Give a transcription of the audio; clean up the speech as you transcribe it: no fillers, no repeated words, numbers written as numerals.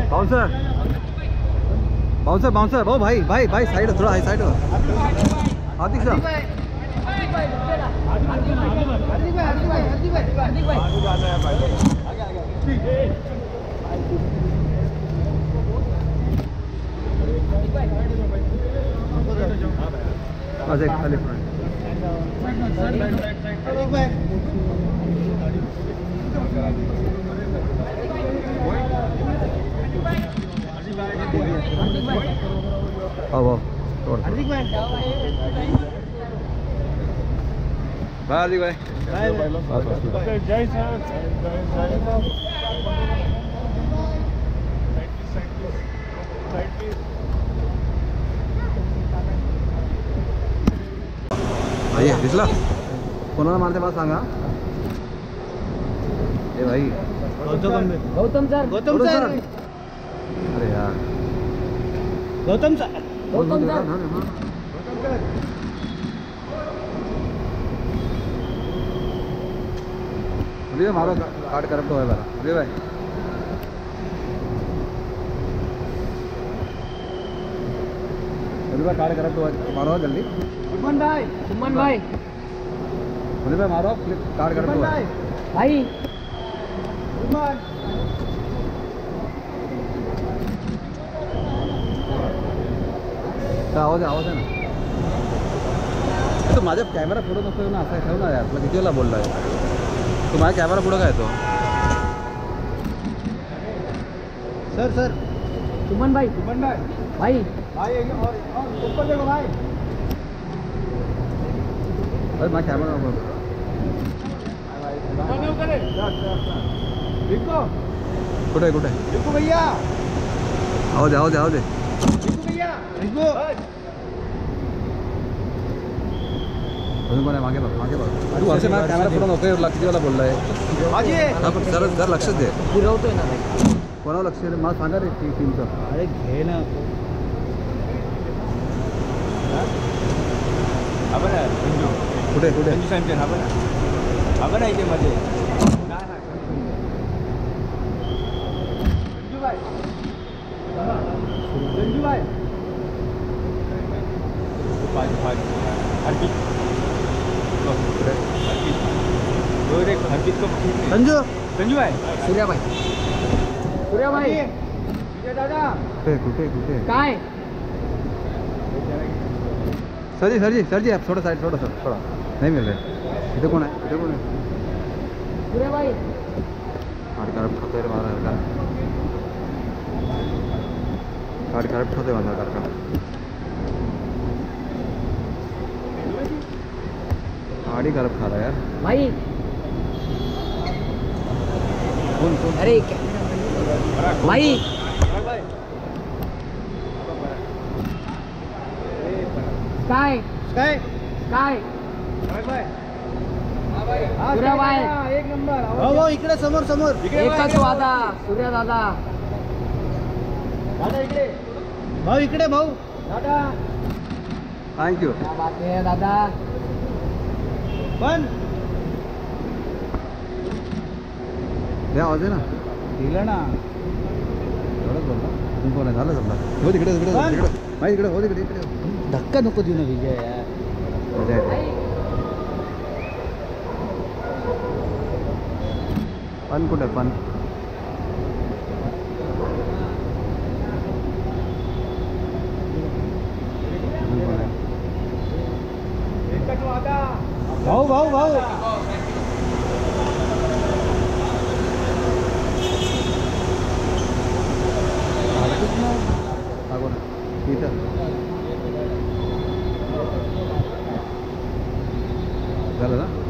bouncer bouncer bouncer वो भाई भाई भाई साइड थोड़ा हाई साइड हो हार्दिक सर बस एक खाली हार्दिक भाई हार्दिक भाई जय सर भैया दिसला कोणाला मारते मला सांगा ए भाई गौतम सर अरे यार गौतम सर अभी मारो कार्ड करप्ट हुआ है मेरा अभी भाई अभी भाई कार्ड करप्ट हुआ मारो जल्दी सुमन भाई अभी भाई मारो कार्ड करप्ट हुआ भाई आवाज आहे ना तो माझ्या कॅमेरा पुढं नको ना असा ठेव ना यार तुला किती वेळा बोलला आहे तू माझ्या कॅमेरा पुढं काय तो सर सर सुमन भाई भाई ऊपर देखो भाई अरे माझ्या कॅमेरा नको कुठे कुठे भैया आवाज दे अजून कोण आहे मागे बघ तू असे ना कॅमेरा पुढं नको किती वेळा बोललाय जर लक्षच दे फिरवतोय ना कोणावर लक्ष दे मला सांगा रे टीमचं अरे घे ना कुठे आपण इथे मध्ये संजू भाई सूर्या भाई दादा कुठे काय सरजी आप थोड़ा साइड थोड़ा नहीं मिल रहा इधर कौन है सूर्या भाई कार्ड करप्ट होते रे मारा कार्ड करप्ट होते माझा कार्ड गाड़ी करप्ट खा रहा है यार भाई कौन अरे भाई काय सूर्या भाई एक नंबर हो इकडे समोर एकच वादा सूर्या दादा इकडे भाऊ दादा थँक्यू दादा पण द्या आवाज आहे ना दिलं ना एवढंच बोलला अजून कोण आहे झालं समजा हो तिकडे माहिती इकडे हो तिकडे धक्का नको देऊ ना विजय यार पण कुठे पण भाऊ झालं ना